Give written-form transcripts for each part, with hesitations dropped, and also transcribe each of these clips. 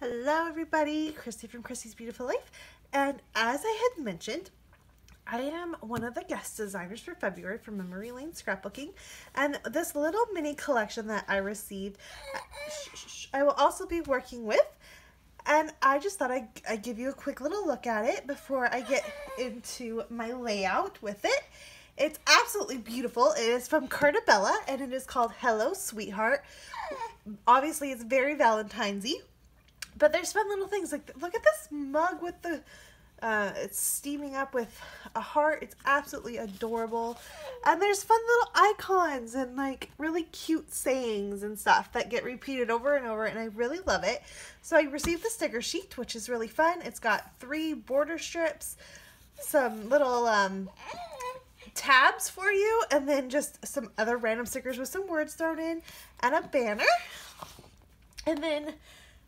Hello everybody, Christy from Christy's Beautiful Life, and as I had mentioned, I am one of the guest designers for February for Memory Lane Scrapbooking, and this little mini collection that I received, I will also be working with, and I just thought I'd give you a quick little look at it before I get into my layout with it. It's absolutely beautiful. It is from Carta, and it is called Hello Sweetheart. Obviously, it's very Valentine's-y. But there's fun little things like, look at this mug with the, it's steaming up with a heart. It's absolutely adorable. And there's fun little icons and like really cute sayings and stuff that get repeated over and over, and I really love it. So I received the sticker sheet, which is really fun. It's got 3 border strips, some little tabs for you, and then just some other random stickers with some words thrown in, and a banner. And then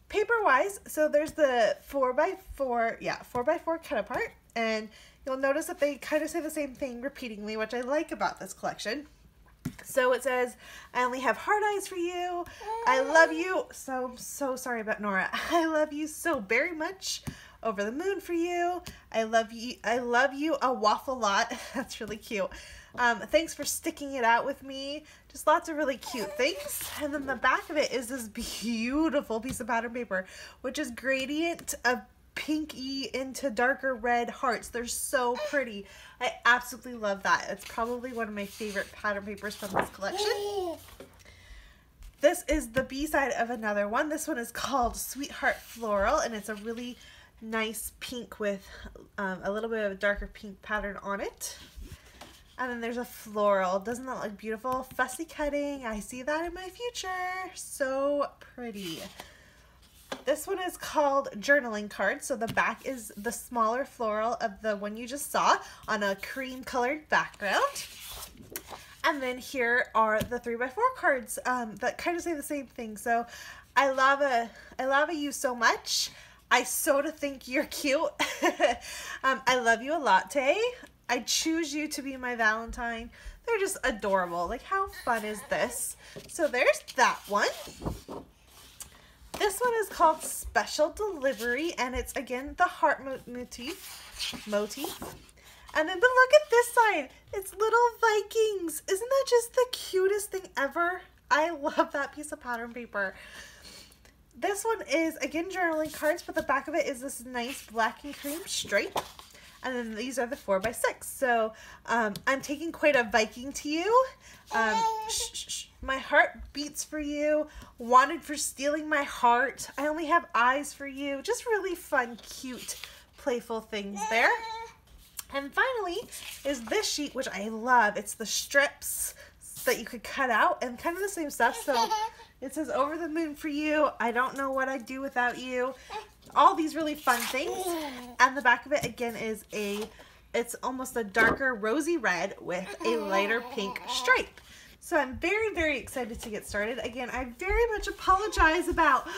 paper-wise, so there's the 4x4 cut apart, and you'll notice that they kind of say the same thing repeatedly, which I like about this collection. So it says, I only have heart eyes for you. I love you. So sorry about Nora. I love you so very much. Over the moon for you. I love you a waffle lot. That's really cute. Thanks for sticking it out with me. Just lots of really cute things. And then the back of it is this beautiful piece of pattern paper, which is gradient of pinky into darker red hearts. They're so pretty. I absolutely love that. It's probably one of my favorite pattern papers from this collection. This is the B-side of another one. This one is called Sweetheart Floral, and it's a really nice pink with a little bit of a darker pink pattern on it. And then there's a floral. Doesn't that look beautiful? Fussy cutting. I see that in my future. So pretty. This one is called Journaling Card. So the back is the smaller floral of the one you just saw on a cream colored background. And then here are the 3x4 cards that kind of say the same thing. So I love you so much. I so to think you're cute. I love you a latte. I choose you to be my Valentine. They're just adorable. Like, how fun is this? So there's that one. This one is called Special Delivery, and it's again the heart motif. And then, but look at this side. It's little Vikings. Isn't that just the cutest thing ever? I love that piece of pattern paper. This one is, again, journaling cards, but the back of it is this nice black and cream stripe. And then these are the 4x6. So I'm taking quite a Viking to you. My heart beats for you. Wanted for stealing my heart. I only have eyes for you. Just really fun, cute, playful things there. And finally is this sheet, which I love. It's the strips that you could cut out and kind of the same stuff. So it says, over the moon for you. I don't know what I'd do without you. All these really fun things. And the back of it, again, is it's almost a darker rosy red with a lighter pink stripe. So I'm very, very excited to get started. Again, I very much apologize about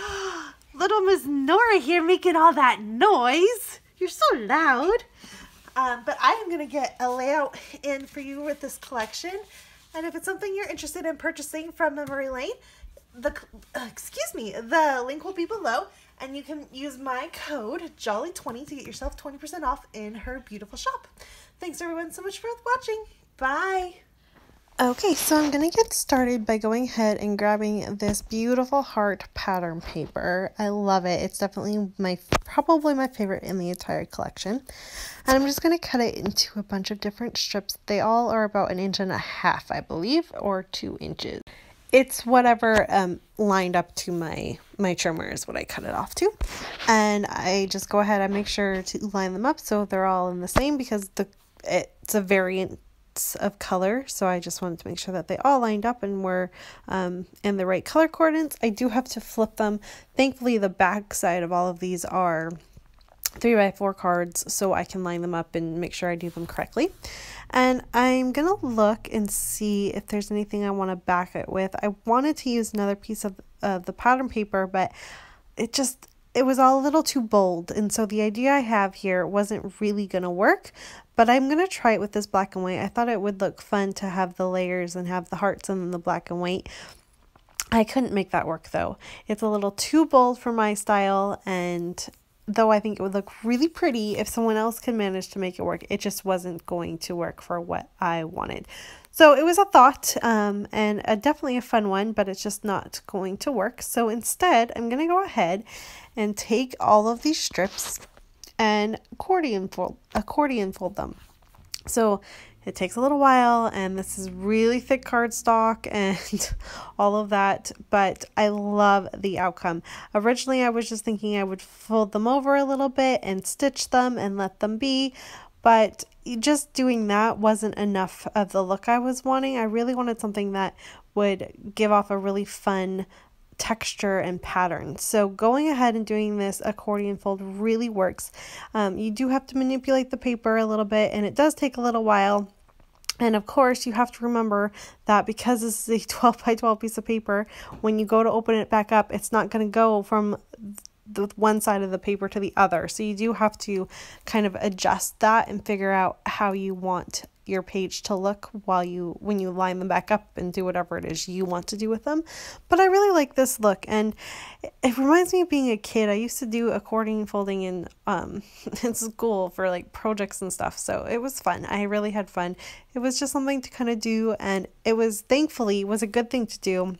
little Miss Nora here making all that noise. You're so loud. But I am going to get a layout in for you with this collection. And if it's something you're interested in purchasing from Memory Lane, the link will be below, and you can use my code JOLLY20 to get yourself 20% off in her beautiful shop. Thanks everyone so much for watching. Bye. Okay, so I'm going to get started by going ahead and grabbing this beautiful heart pattern paper. I love it. It's definitely probably my favorite in the entire collection. And I'm just going to cut it into a bunch of different strips. They all are about 1.5 inches, I believe, or 2 inches. It's whatever lined up to my trimmer is what I cut it off to. And I just go ahead and make sure to line them up so they're all in the same, because it's a variant of color, so I just wanted to make sure that they all lined up and were in the right color coordinates. I do have to flip them. Thankfully, the back side of all of these are 3x4 cards, so I can line them up and make sure I do them correctly. And I'm gonna look and see if there's anything I want to back it with. I wanted to use another piece of the pattern paper, but it was all a little too bold, and so the idea I have here wasn't really gonna work. But I'm gonna try it with this black and white. I thought it would look fun to have the layers and have the hearts and then the black and white. I couldn't make that work though. It's a little too bold for my style, and though I think it would look really pretty if someone else could manage to make it work, it just wasn't going to work for what I wanted. So it was a thought, and definitely a fun one, but it's just not going to work. So instead, I'm going to go ahead and take all of these strips and accordion fold them. So it takes a little while, and this is really thick cardstock and all of that, but I love the outcome. Originally, I was just thinking I would fold them over a little bit and stitch them and let them be, but just doing that wasn't enough of the look I was wanting. I really wanted something that would give off a really fun texture and pattern. So going ahead and doing this accordion fold really works. You do have to manipulate the paper a little bit, and it does take a little while. And of course, you have to remember that because this is a 12 by 12 piece of paper, when you go to open it back up, it's not going to go from the one side of the paper to the other. So you do have to kind of adjust that and figure out how you want your page to look when you line them back up and do whatever it is you want to do with them. But I really like this look, and it reminds me of being a kid. I used to do accordion folding in school for like projects and stuff, so it was fun. I really had fun. It was just something to kind of do, and it was thankfully was a good thing to do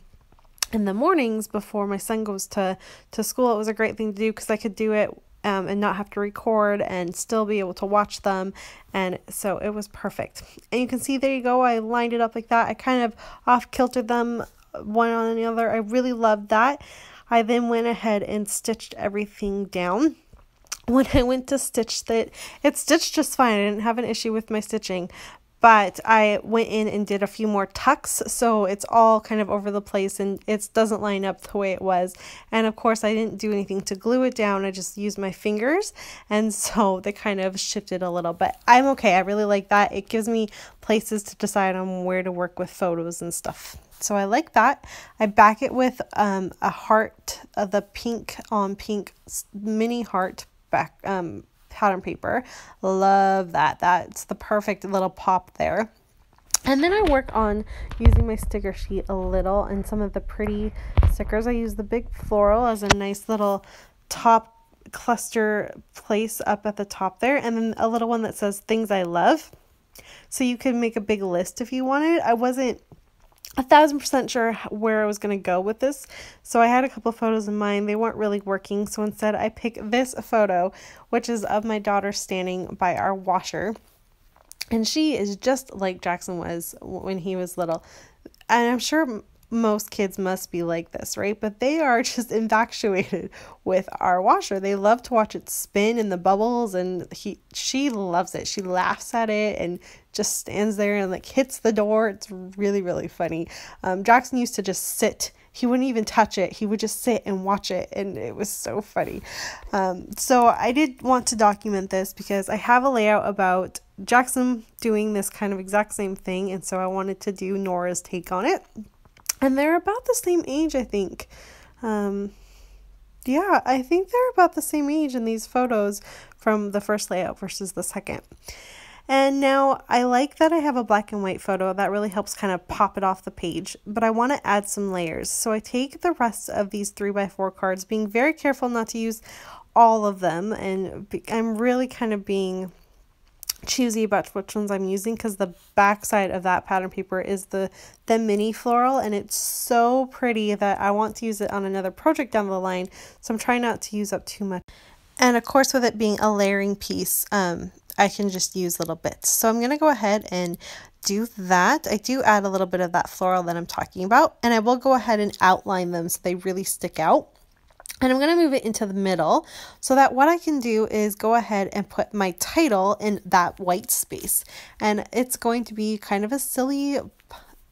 in the mornings before my son goes to school. It was a great thing to do because I could do it and not have to record and still be able to watch them. And so it was perfect. And you can see, there you go, I lined it up like that. I kind of off-kiltered them one on the other. I really loved that. I then went ahead and stitched everything down. When I went to stitch it stitched just fine. I didn't have an issue with my stitching. But I went in and did a few more tucks, so it's all kind of over the place and it doesn't line up the way it was. And of course, I didn't do anything to glue it down. I just used my fingers, and so they kind of shifted a little. But I'm okay. I really like that. It gives me places to decide on where to work with photos and stuff. So I like that. I back it with a heart, the pink on pink mini heart back pattern paper. Love that. That's the perfect little pop there. And then I work on using my sticker sheet a little and some of the pretty stickers. I use the big floral as a nice little top cluster place up at the top there, and then a little one that says things I love. So you could make a big list if you wanted. I wasn't 1,000% sure where I was going to go with this, so I had a couple photos in mind. They weren't really working, so instead I picked this photo, which is of my daughter standing by our washer, and she is just like Jackson was when he was little. And I'm sure most kids must be like this, right? But they are just infatuated with our washer. They love to watch it spin in the bubbles, and she loves it. She laughs at it and just stands there and like hits the door. It's really, really funny. Jackson used to just sit. He wouldn't even touch it. He would just sit and watch it, and it was so funny. So I did want to document this because I have a layout about Jackson doing this kind of exact same thing, and so I wanted to do Nora's take on it. And they're about the same age, I think. Yeah, I think they're about the same age in these photos from the first layout versus the second. And now I like that I have a black and white photo. That really helps kind of pop it off the page. But I want to add some layers. So I take the rest of these 3x4 cards, being very careful not to use all of them. And I'm really kind of being choosy about which ones I'm using, because the back side of that pattern paper is the mini floral, and it's so pretty that I want to use it on another project down the line, so I'm trying not to use up too much. And of course, with it being a layering piece, I can just use little bits. So I'm going to go ahead and do that. I do add a little bit of that floral that I'm talking about, and I will go ahead and outline them so they really stick out. And I'm going to move it into the middle so that what I can do is go ahead and put my title in that white space. And it's going to be kind of a silly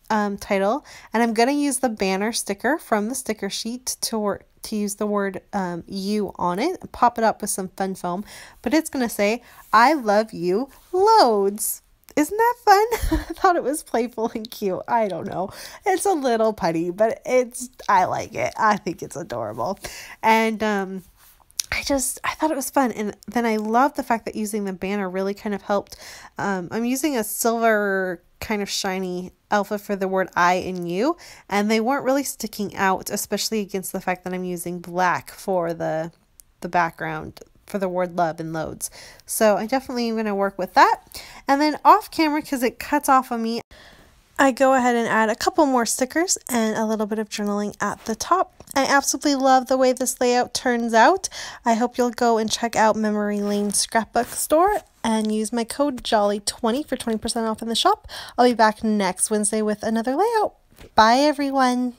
title. And I'm going to use the banner sticker from the sticker sheet to use the word you on it. Pop it up with some fun foam. But it's going to say, I love you loads. Isn't that fun? I thought it was playful and cute. I don't know. It's a little putty, but I like it. I think it's adorable. And I thought it was fun. And then I love the fact that using the banner really kind of helped. I'm using a silver kind of shiny alpha for the word I and you, and they weren't really sticking out, especially against the fact that I'm using black for the background for the word love and loads. So I definitely am going to work with that. And then off camera, because it cuts off on me, I go ahead and add a couple more stickers and a little bit of journaling at the top. I absolutely love the way this layout turns out. I hope you'll go and check out Memory Lane Scrapbook Store and use my code JOLLY20 for 20% off in the shop. I'll be back next Wednesday with another layout. Bye everyone.